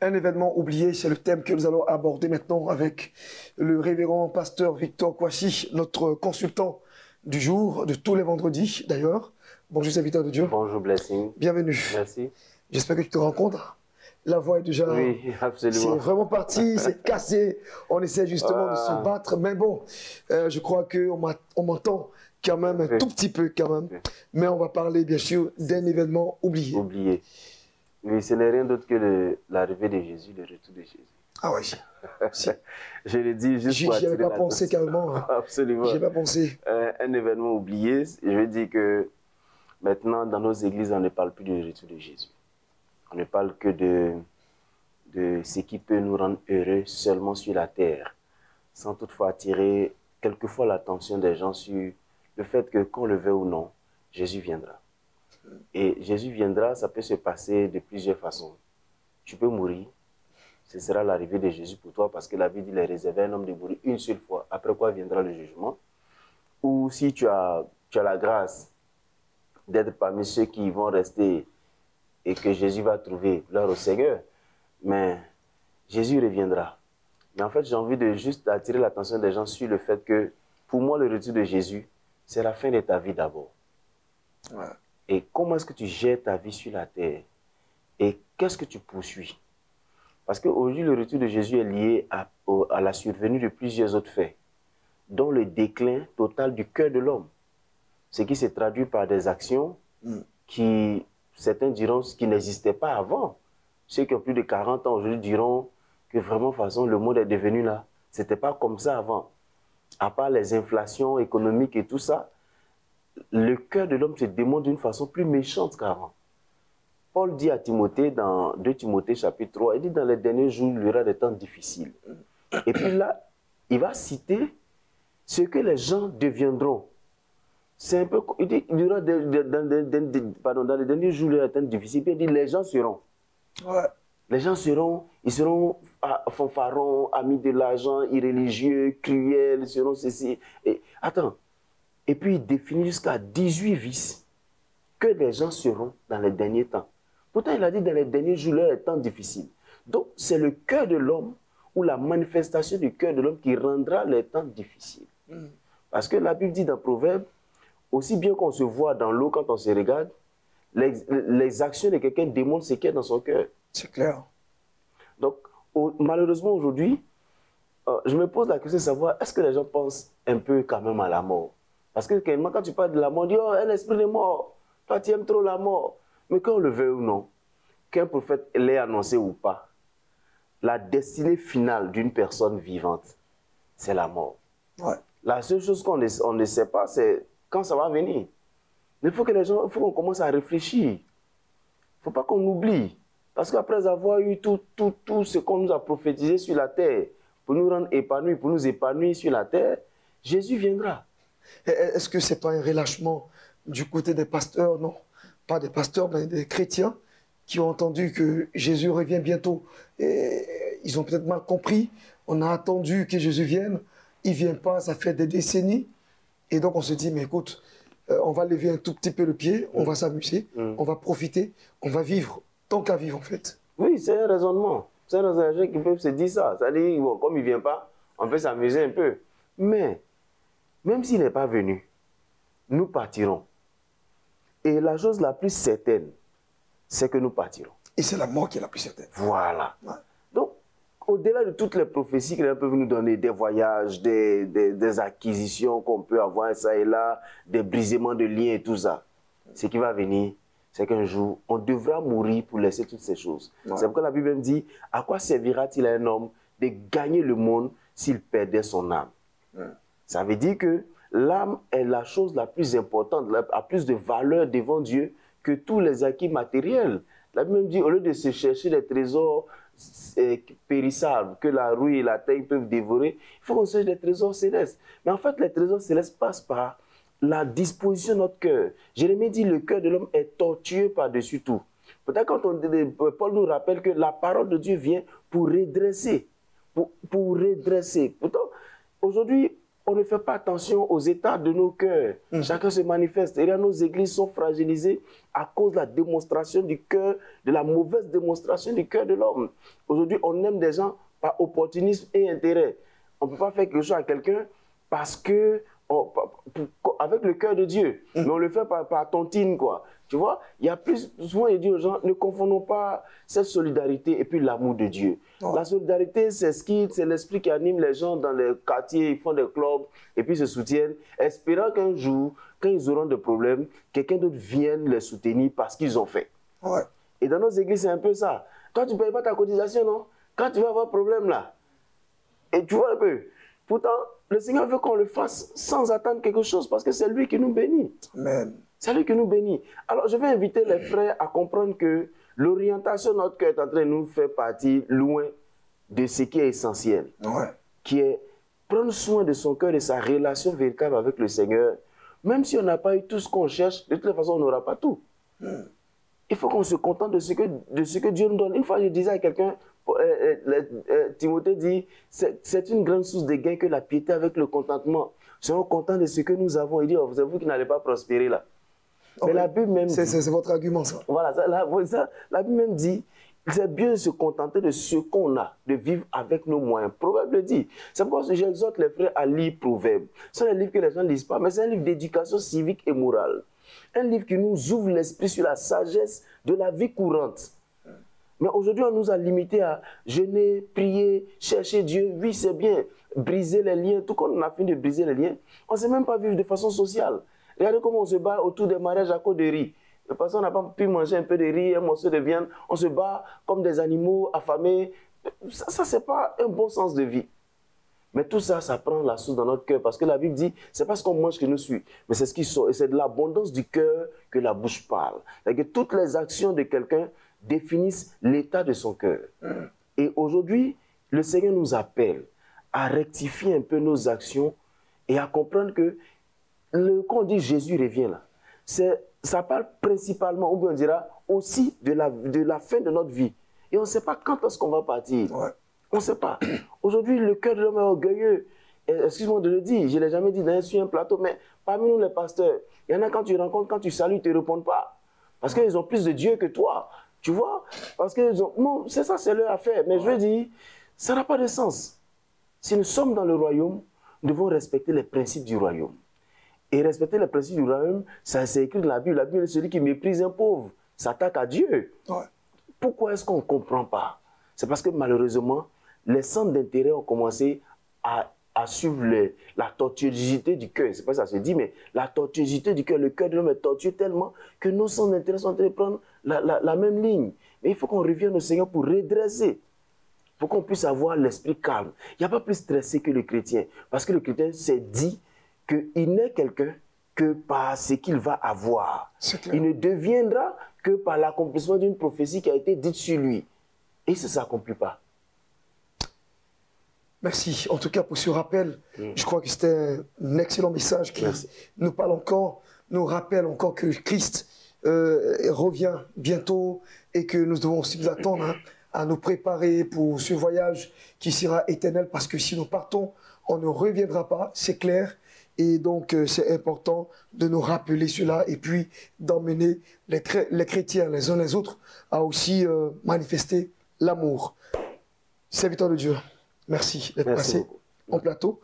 Un événement oublié, c'est le thème que nous allons aborder maintenant avec le révérend pasteur Victor Kouassi, notre consultant du jour, de tous les vendredis d'ailleurs. Bonjour serviteur de Dieu. Bonjour Blessing. Bienvenue. Merci. J'espère que tu te rends compte. La voix est déjà... Oui, absolument. C'est vraiment parti, c'est cassé. On essaie justement de se battre. Mais bon, je crois qu'on m'entend quand même un tout petit peu quand même. Mais on va parler bien sûr d'un événement oublié. Oublié. Oui, ce n'est rien d'autre que l'arrivée de Jésus, le retour de Jésus. Ah oui. Je le dis juste pour J'y avais attirer pas pensé carrément. Absolument. J'y avais pas pensé. Un événement oublié, je veux dire que maintenant dans nos églises, on ne parle plus du retour de Jésus. On ne parle que de ce qui peut nous rendre heureux seulement sur la terre, sans toutefois attirer quelquefois l'attention des gens sur le fait que, qu'on le veuille ou non, Jésus viendra. Et Jésus viendra, ça peut se passer de plusieurs façons. Tu peux mourir, ce sera l'arrivée de Jésus pour toi, parce que la Bible dit qu'il est réservé à un homme de mourir une seule fois, après quoi viendra le jugement. Ou si tu as la grâce d'être parmi ceux qui vont rester et que Jésus va trouver l'heure au Seigneur, mais Jésus reviendra. Mais en fait, j'ai envie de juste attirer l'attention des gens sur le fait que, pour moi, le retour de Jésus, c'est la fin de ta vie d'abord. Ouais. Et comment est-ce que tu gères ta vie sur la terre? Et qu'est-ce que tu poursuis? Parce qu'aujourd'hui, le retour de Jésus est lié à la survenue de plusieurs autres faits, dont le déclin total du cœur de l'homme. Ce qui se traduit par des actions qui, certains diront, qui n'existaient pas avant. Ceux qui ont plus de 40 ans aujourd'hui diront que vraiment, de toute façon, le monde est devenu là. Ce n'était pas comme ça avant. À part les inflations économiques et tout ça, le cœur de l'homme se démontre d'une façon plus méchante qu'avant. Paul dit à Timothée, dans 2 Timothée chapitre 3, il dit dans les derniers jours, il y aura des temps difficiles. Et puis là, il va citer ce que les gens deviendront. C'est un peu, il dit, il y aura dans les derniers jours, il y aura des temps difficiles. Puis il dit, les gens seront. Ouais. Les gens seront, ils seront fanfarons, amis de l'argent, irréligieux, cruels, ils seront ceci. Et, attends. Et puis il définit jusqu'à 18 vices que les gens seront dans les derniers temps. Pourtant, il a dit dans les derniers jours, il y aura des temps difficiles. Donc, c'est le cœur de l'homme ou la manifestation du cœur de l'homme qui rendra les temps difficiles. Parce que la Bible dit dans Proverbe, aussi bien qu'on se voit dans l'eau quand on se regarde, les actions de quelqu'un démontrent ce qu'il y a dans son cœur. C'est clair. Donc, malheureusement aujourd'hui, je me pose la question de savoir, est-ce que les gens pensent un peu quand même à la mort? Parce que quand tu parles de la mort, on dit, oh, un esprit de mort, toi tu aimes trop la mort. Mais quand on le veut ou non, qu'un prophète l'ait annoncé ou pas, la destinée finale d'une personne vivante, c'est la mort. Ouais. La seule chose qu'on ne sait pas, c'est quand ça va venir. Il faut que les gens, il faut qu'on commence à réfléchir. Il ne faut pas qu'on oublie. Parce qu'après avoir eu tout ce qu'on nous a prophétisé sur la terre, pour nous rendre épanouis, pour nous épanouir sur la terre, Jésus viendra. Est-ce que ce n'est pas un relâchement du côté des pasteurs? Non, pas des pasteurs, mais des chrétiens qui ont entendu que Jésus revient bientôt. Et ils ont peut-être mal compris. On a attendu que Jésus vienne. Il ne vient pas, ça fait des décennies. Et donc on se dit, mais écoute, on va lever un tout petit peu le pied, on va s'amuser, on va profiter, on va vivre tant qu'à vivre en fait. Oui, c'est un raisonnement. C'est un raisonnement qui peut se dire ça. C'est-à-dire, bon, comme il ne vient pas, on peut s'amuser un peu. Mais, même s'il n'est pas venu, nous partirons. Et la chose la plus certaine, c'est que nous partirons. Et c'est la mort qui est la plus certaine. Voilà. Ouais. Donc, au-delà de toutes les prophéties que les gens peuvent nous donner, des voyages, des acquisitions qu'on peut avoir, ça et là, des brisements de liens et tout ça, ce qui va venir, c'est qu'un jour, on devra mourir pour laisser toutes ces choses. Ouais. C'est pourquoi la Bible me dit, à quoi servira-t-il à un homme de gagner le monde s'il perdait son âme? Ça veut dire que l'âme est la chose la plus importante, a plus de valeur devant Dieu que tous les acquis matériels. La Bible me dit, au lieu de se chercher des trésors périssables que la rouille et la terre peuvent dévorer, il faut qu'on cherche des trésors célestes. Mais en fait, les trésors célestes passent par la disposition de notre cœur. Jérémie dit, le cœur de l'homme est tortueux par-dessus tout. Peut-être quand Paul nous rappelle que la parole de Dieu vient pour redresser. Pour redresser. Pourtant, aujourd'hui, on ne fait pas attention aux états de nos cœurs. Chacun se manifeste. Et là, nos églises sont fragilisées à cause de la démonstration du cœur, de la mauvaise démonstration du cœur de l'homme. Aujourd'hui, on aime des gens par opportunisme et intérêt. On ne peut pas faire quelque chose à quelqu'un parce que, avec le cœur de Dieu. Mais on le fait par tontine, quoi. Tu vois, il y a plus, souvent il dit aux gens, ne confondons pas cette solidarité et puis l'amour de Dieu. La solidarité, c'est l'esprit qui anime les gens dans les quartiers, ils font des clubs et puis ils se soutiennent, espérant qu'un jour, quand ils auront des problèmes, quelqu'un d'autre vienne les soutenir parce qu'ils ont fait. Et dans nos églises, c'est un peu ça. Toi, tu ne payes pas ta cotisation, non? Quand tu vas avoir problème là, et tu vois un peu, pourtant, le Seigneur veut qu'on le fasse sans attendre quelque chose parce que c'est lui qui nous bénit. Amen. C'est lui qui nous bénit. Alors, je vais inviter les frères à comprendre que l'orientation de notre cœur est en train de nous faire partir loin de ce qui est essentiel, qui est prendre soin de son cœur et sa relation véritable avec le Seigneur. Même si on n'a pas eu tout ce qu'on cherche, de toute façon, on n'aura pas tout. Il faut qu'on se contente de ce que Dieu nous donne. Une fois, je disais à quelqu'un, Timothée dit, c'est une grande source de gain que la piété avec le contentement. Soyons contents de ce que nous avons. Il dit, oh, c'est vous qui n'allez pas prospérer là. Mais la Bible même dit, c'est votre argument, ça. Voilà, la Bible même dit, c'est bien de se contenter de ce qu'on a, de vivre avec nos moyens. Proverbe le dit. C'est pourquoi j'exhorte les frères à lire Proverbe. Ce sont des livres que les gens ne lisent pas, mais c'est un livre d'éducation civique et morale. Un livre qui nous ouvre l'esprit sur la sagesse de la vie courante. Mais aujourd'hui, on nous a limités à jeûner, prier, chercher Dieu. Oui, c'est bien, briser les liens. Tout comme on a fini de briser les liens, on ne sait même pas vivre de façon sociale. Regardez comment on se bat autour des mariages à cause de riz. Parce qu'on n'a pas pu manger un peu de riz, un morceau de viande. On se bat comme des animaux affamés. Ça c'est pas un bon sens de vie. Mais tout ça, ça prend la source dans notre cœur. Parce que la Bible dit, c'est pas ce qu'on mange que nous suit, mais c'est ce qui sort. Et c'est de l'abondance du cœur que la bouche parle. C'est-à-dire que toutes les actions de quelqu'un définissent l'état de son cœur. Et aujourd'hui, le Seigneur nous appelle à rectifier un peu nos actions et à comprendre que quand on dit Jésus revient là, ça parle principalement, ou bien on dira aussi de la fin de notre vie. Et on ne sait pas quand est-ce qu'on va partir. On ne sait pas. Aujourd'hui, le cœur de l'homme est orgueilleux. Excuse-moi de le dire, je ne l'ai jamais dit sur un plateau, mais parmi nous les pasteurs, il y en a quand tu rencontres, quand tu salues, ils ne te répondent pas. Parce qu'ils ont plus de Dieu que toi. Tu vois? Parce qu'ils ont... Non, c'est ça, c'est leur affaire. Mais je veux dire, ça n'a pas de sens. Si nous sommes dans le royaume, nous devons respecter les principes du royaume. Et respecter les principes du royaume, ça c'est écrit dans la Bible. La Bible est celui qui méprise un pauvre, s'attaque à Dieu. Pourquoi est-ce qu'on ne comprend pas? C'est parce que malheureusement, les centres d'intérêt ont commencé à suivre la tortuosité du cœur. C'est pas ça que ça se dit, mais la tortuosité du cœur. Le cœur de l'homme est tortueux tellement que nos centres d'intérêt sont en train de prendre la même ligne. Mais il faut qu'on revienne au Seigneur pour redresser. Pour qu'on puisse avoir l'esprit calme. Il n'y a pas plus stressé que le chrétien. Parce que le chrétien s'est dit qu'il n'est quelqu'un que par ce qu'il va avoir. Il ne deviendra que par l'accomplissement d'une prophétie qui a été dite sur lui. Et ça ne s'accomplit pas. Merci. En tout cas, pour ce rappel, je crois que c'était un excellent message qui nous parle encore, nous rappelle encore que Christ revient bientôt et que nous devons aussi nous attendre à nous préparer pour ce voyage qui sera éternel parce que si nous partons, on ne reviendra pas, c'est clair. Et donc, c'est important de nous rappeler cela et puis d'emmener les chrétiens les uns les autres à aussi manifester l'amour. Serviteur de Dieu, merci d'être passé en plateau.